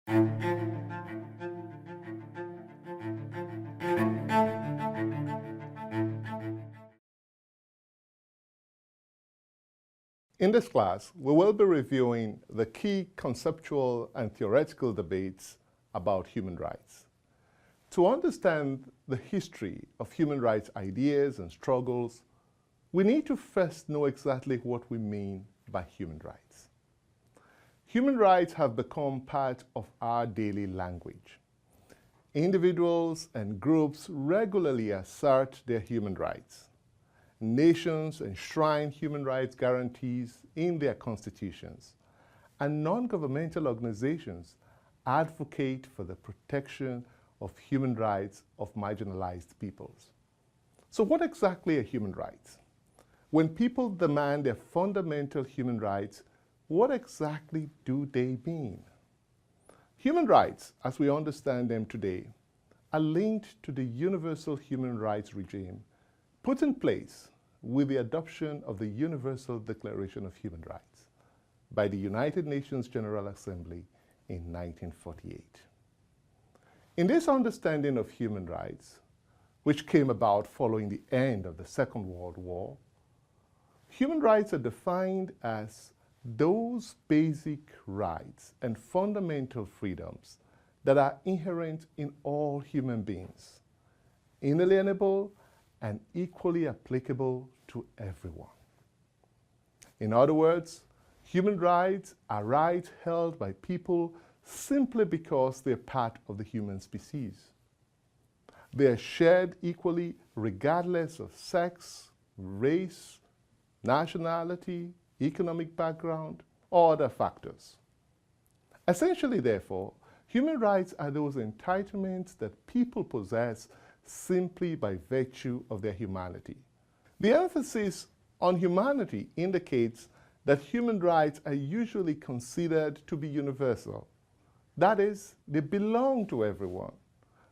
In this class, we will be reviewing the key conceptual and theoretical debates about human rights. To understand the history of human rights ideas and struggles, we need to first know exactly what we mean by human rights. Human rights have become part of our daily language. Individuals and groups regularly assert their human rights. Nations enshrine human rights guarantees in their constitutions, and non-governmental organizations advocate for the protection of human rights of marginalized peoples. So what exactly are human rights? When people demand their fundamental human rights, what exactly do they mean? Human rights, as we understand them today, are linked to the universal human rights regime put in place with the adoption of the Universal Declaration of Human Rights by the United Nations General Assembly in 1948. In this understanding of human rights, which came about following the end of the Second World War, human rights are defined as those basic rights and fundamental freedoms that are inherent in all human beings, inalienable and equally applicable to everyone. In other words, human rights are rights held by people simply because they're part of the human species. They are shared equally regardless of sex, race, nationality, economic background, or other factors. Essentially, therefore, human rights are those entitlements that people possess simply by virtue of their humanity. The emphasis on humanity indicates that human rights are usually considered to be universal. That is, they belong to everyone,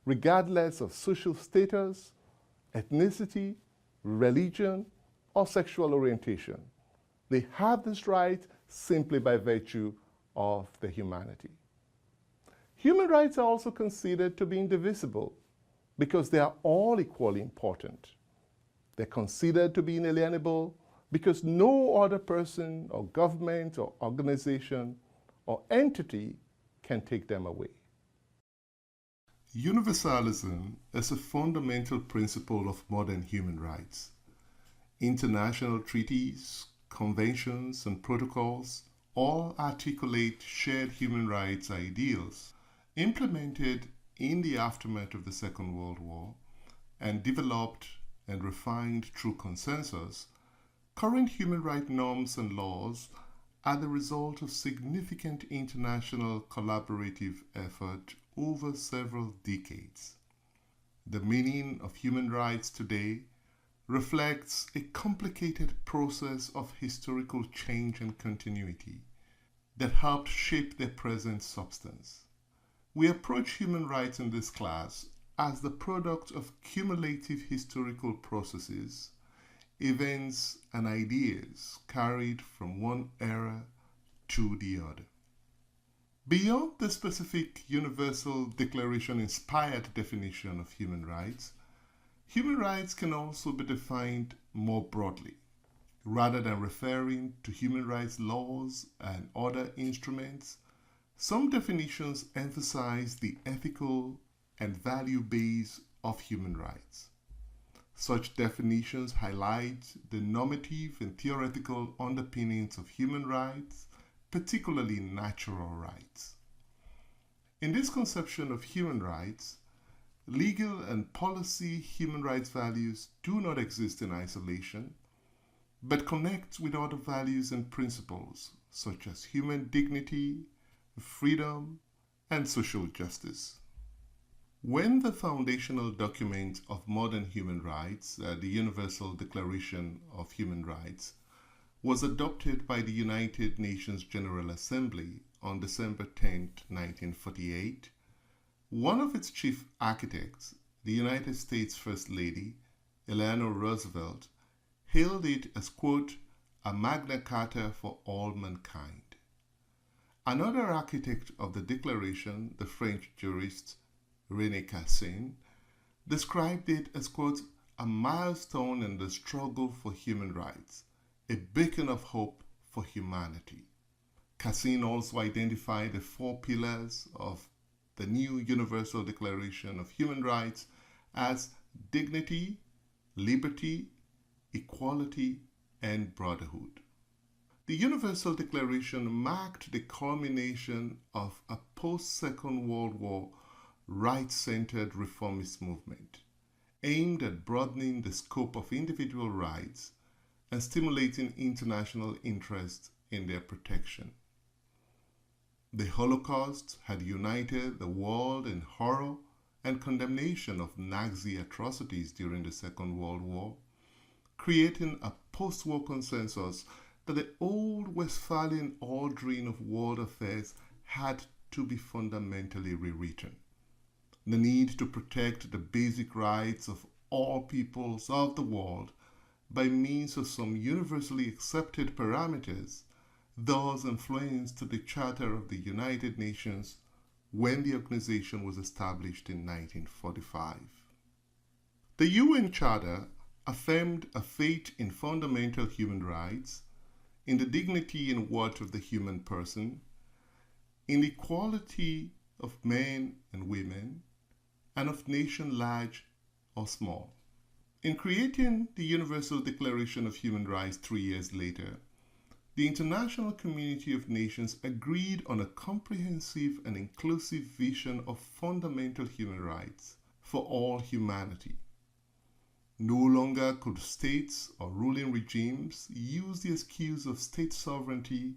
regardless of social status, ethnicity, religion, or sexual orientation. They have this right simply by virtue of their humanity. Human rights are also considered to be indivisible because they are all equally important. They're considered to be inalienable because no other person or government or organization or entity can take them away. Universalism is a fundamental principle of modern human rights. International treaties, conventions, and protocols all articulate shared human rights ideals implemented in the aftermath of the Second World War and developed and refined through consensus. Current human rights norms and laws are the result of significant international collaborative effort over several decades. The meaning of human rights today reflects a complicated process of historical change and continuity that helped shape their present substance. We approach human rights in this class as the product of cumulative historical processes, events, and ideas carried from one era to the other. Beyond the specific Universal Declaration-inspired definition of human rights can also be defined more broadly. Rather than referring to human rights laws and other instruments, some definitions emphasize the ethical and value base of human rights. Such definitions highlight the normative and theoretical underpinnings of human rights, particularly natural rights. In this conception of human rights, legal and policy human rights values do not exist in isolation, but connect with other values and principles such as human dignity, freedom, and social justice. When the foundational document of modern human rights, the Universal Declaration of Human Rights, was adopted by the United Nations General Assembly on December 10, 1948, one of its chief architects, the United States First Lady, Eleanor Roosevelt, hailed it as, quote, a Magna Carta for all mankind. Another architect of the Declaration, the French jurist René Cassin, described it as, quote, a milestone in the struggle for human rights, a beacon of hope for humanity. Cassin also identified the four pillars of the new Universal Declaration of Human Rights as dignity, liberty, equality, and brotherhood. The Universal Declaration marked the culmination of a post-Second World War rights-centered reformist movement aimed at broadening the scope of individual rights and stimulating international interest in their protection. The Holocaust had united the world in horror and condemnation of Nazi atrocities during the Second World War, creating a post-war consensus that the old Westphalian ordering of world affairs had to be fundamentally rewritten. The need to protect the basic rights of all peoples of the world by means of some universally accepted parameters thus influenced the Charter of the United Nations when the organization was established in 1945. The UN Charter affirmed a faith in fundamental human rights, in the dignity and worth of the human person, in the equality of men and women, and of nation large or small. In creating the Universal Declaration of Human Rights 3 years later, the international community of nations agreed on a comprehensive and inclusive vision of fundamental human rights for all humanity. No longer could states or ruling regimes use the excuse of state sovereignty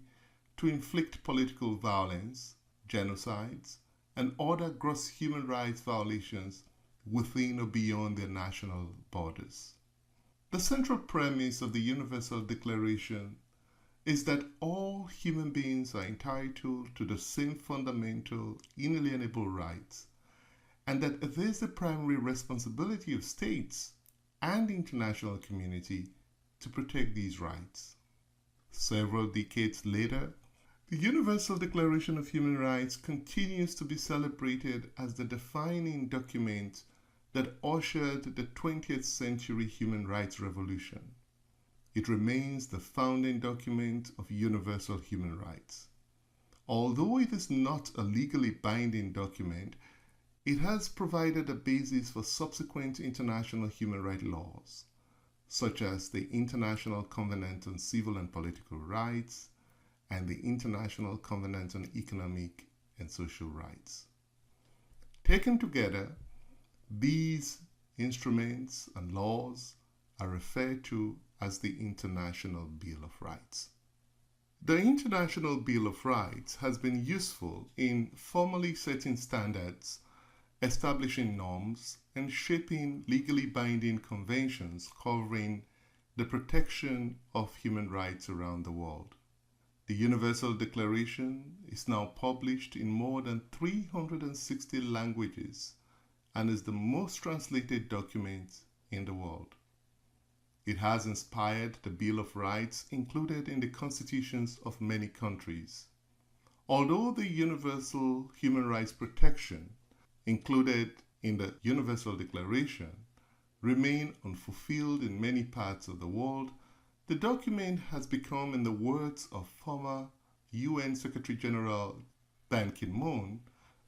to inflict political violence, genocides, and other gross human rights violations within or beyond their national borders. The central premise of the Universal Declaration is that all human beings are entitled to the same fundamental, inalienable rights, and that it is the primary responsibility of states and the international community to protect these rights. Several decades later, the Universal Declaration of Human Rights continues to be celebrated as the defining document that ushered the 20th century human rights revolution. It remains the founding document of universal human rights. Although it is not a legally binding document, it has provided a basis for subsequent international human rights laws, such as the International Covenant on Civil and Political Rights and the International Covenant on Economic and Social Rights. Taken together, these instruments and laws are referred to as the International Bill of Rights. The International Bill of Rights has been useful in formally setting standards, establishing norms, and shaping legally binding conventions covering the protection of human rights around the world. The Universal Declaration is now published in more than 360 languages and is the most translated document in the world. It has inspired the Bill of Rights included in the constitutions of many countries. Although the universal human rights protection included in the Universal Declaration remain unfulfilled in many parts of the world, the document has become, in the words of former UN Secretary General Ban Ki-moon,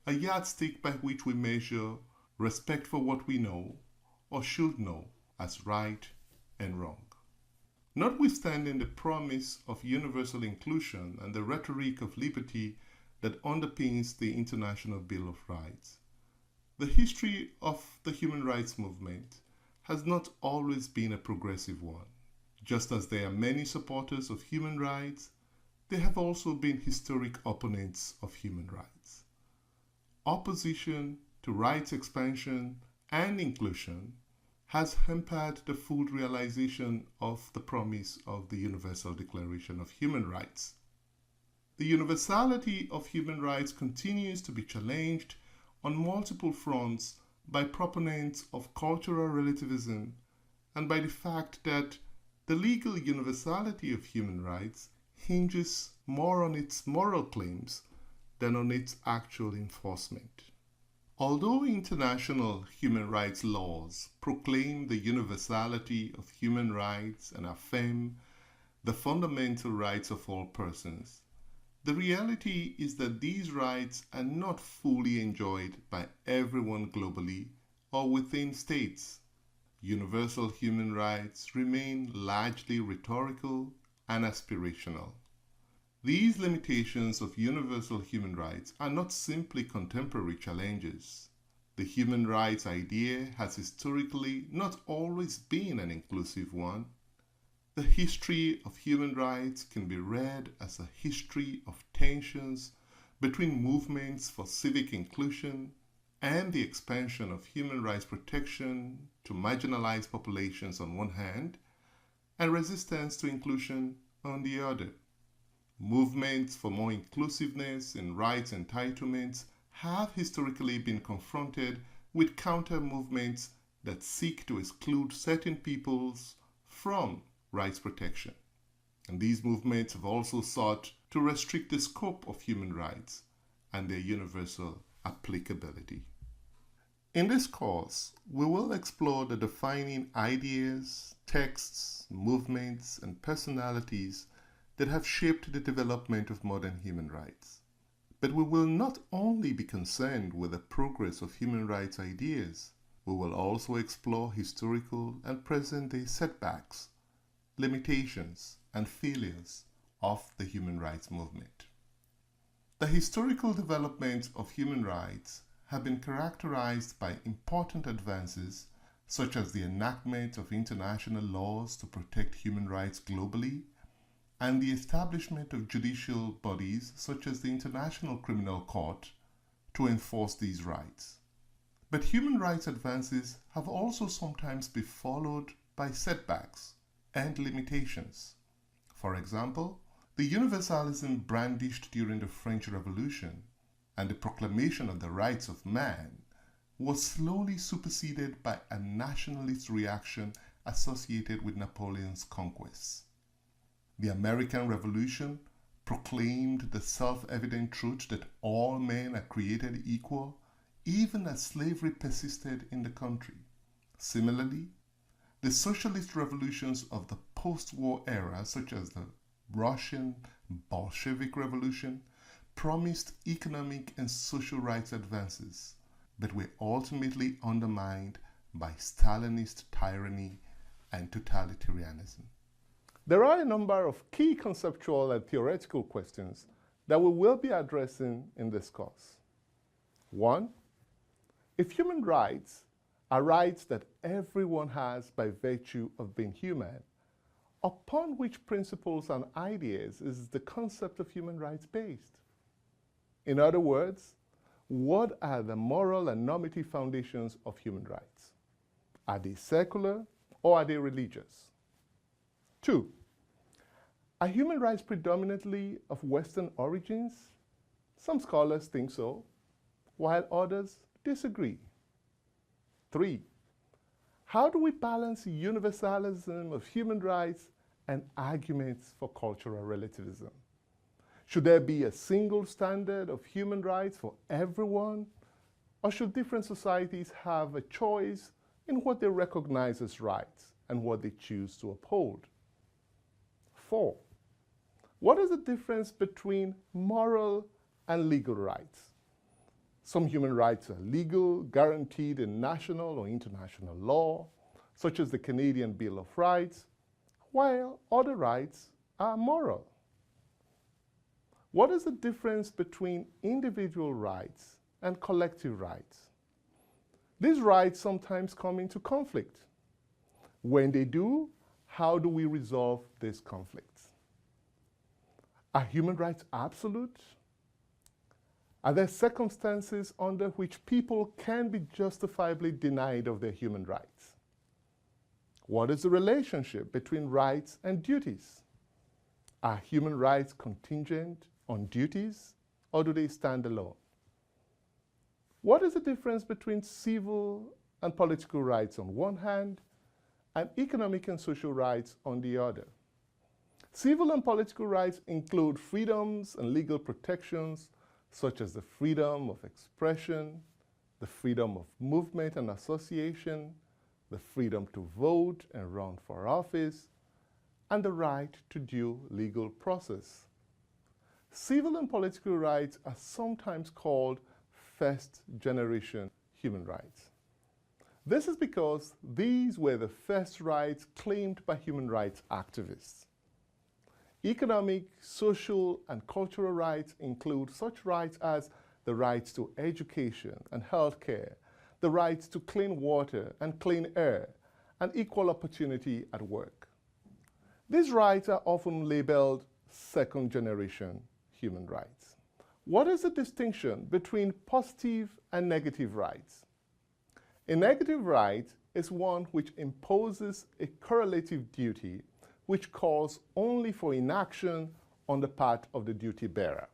a yardstick by which we measure respect for what we know or should know as right and wrong. Notwithstanding the promise of universal inclusion and the rhetoric of liberty that underpins the International Bill of Rights, the history of the human rights movement has not always been a progressive one. Just as there are many supporters of human rights, there have also been historic opponents of human rights. Opposition to rights expansion and inclusion has hampered the full realization of the promise of the Universal Declaration of Human Rights. The universality of human rights continues to be challenged on multiple fronts by proponents of cultural relativism and by the fact that the legal universality of human rights hinges more on its moral claims than on its actual enforcement. Although international human rights laws proclaim the universality of human rights and affirm the fundamental rights of all persons, the reality is that these rights are not fully enjoyed by everyone globally or within states. Universal human rights remain largely rhetorical and aspirational. These limitations of universal human rights are not simply contemporary challenges. The human rights idea has historically not always been an inclusive one. The history of human rights can be read as a history of tensions between movements for civic inclusion and the expansion of human rights protection to marginalized populations on one hand, and resistance to inclusion on the other. Movements for more inclusiveness in rights entitlements have historically been confronted with counter-movements that seek to exclude certain peoples from rights protection. And these movements have also sought to restrict the scope of human rights and their universal applicability. In this course, we will explore the defining ideas, texts, movements, and personalities that have shaped the development of modern human rights. But we will not only be concerned with the progress of human rights ideas, we will also explore historical and present-day setbacks, limitations, and failures of the human rights movement. The historical development of human rights have been characterized by important advances such as the enactment of international laws to protect human rights globally and the establishment of judicial bodies such as the International Criminal Court to enforce these rights. But human rights advances have also sometimes been followed by setbacks and limitations. For example, the universalism brandished during the French Revolution and the proclamation of the rights of man was slowly superseded by a nationalist reaction associated with Napoleon's conquests. The American Revolution proclaimed the self-evident truth that all men are created equal, even as slavery persisted in the country. Similarly, the socialist revolutions of the post-war era, such as the Russian Bolshevik Revolution, promised economic and social rights advances, but were ultimately undermined by Stalinist tyranny and totalitarianism. There are a number of key conceptual and theoretical questions that we will be addressing in this course. 1. If human rights are rights that everyone has by virtue of being human, upon which principles and ideas is the concept of human rights based? In other words, what are the moral and normative foundations of human rights? Are they secular or are they religious? 2. Are human rights predominantly of Western origins? Some scholars think so, while others disagree. 3. How do we balance universalism of human rights and arguments for cultural relativism? Should there be a single standard of human rights for everyone, or should different societies have a choice in what they recognize as rights and what they choose to uphold? 4. What is the difference between moral and legal rights? Some human rights are legal, guaranteed in national or international law, such as the Canadian Bill of Rights, while other rights are moral. What is the difference between individual rights and collective rights? These rights sometimes come into conflict. When they do, how do we resolve these conflicts? Are human rights absolute? Are there circumstances under which people can be justifiably denied of their human rights? What is the relationship between rights and duties? Are human rights contingent on duties, or do they stand alone? What is the difference between civil and political rights on one hand, and economic and social rights on the other? Civil and political rights include freedoms and legal protections such as the freedom of expression, the freedom of movement and association, the freedom to vote and run for office, and the right to due legal process. Civil and political rights are sometimes called first-generation human rights. This is because these were the first rights claimed by human rights activists. Economic, social, and cultural rights include such rights as the rights to education and health care, the rights to clean water and clean air, and equal opportunity at work. These rights are often labeled second-generation human rights. What is the distinction between positive and negative rights? A negative right is one which imposes a correlative duty which calls only for inaction on the part of the duty bearer.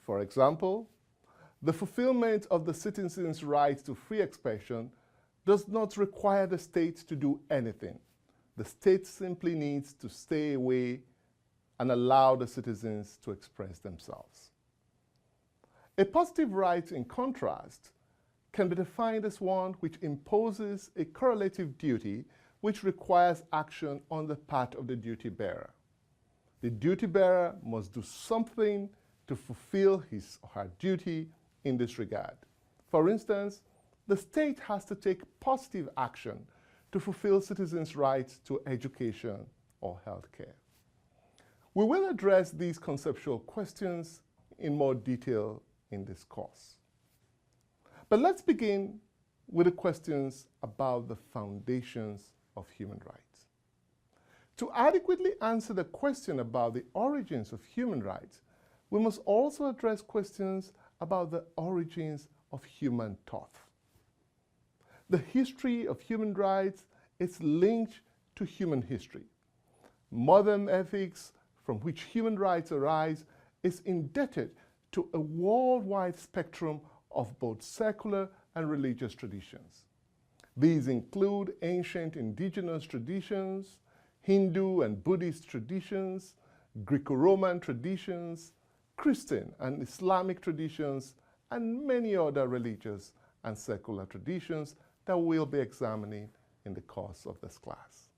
For example, the fulfillment of the citizen's right to free expression does not require the state to do anything. The state simply needs to stay away and allow the citizens to express themselves. A positive right, in contrast, can be defined as one which imposes a correlative duty which requires action on the part of the duty bearer. The duty bearer must do something to fulfill his or her duty in this regard. For instance, the state has to take positive action to fulfill citizens' rights to education or health care. We will address these conceptual questions in more detail in this course. But let's begin with the questions about the foundations of human rights. To adequately answer the question about the origins of human rights, we must also address questions about the origins of human thought. The history of human rights is linked to human history. Modern ethics, from which human rights arise, is indebted to a worldwide spectrum of both secular and religious traditions. These include ancient indigenous traditions, Hindu and Buddhist traditions, Greco-Roman traditions, Christian and Islamic traditions, and many other religious and secular traditions that we'll be examining in the course of this class.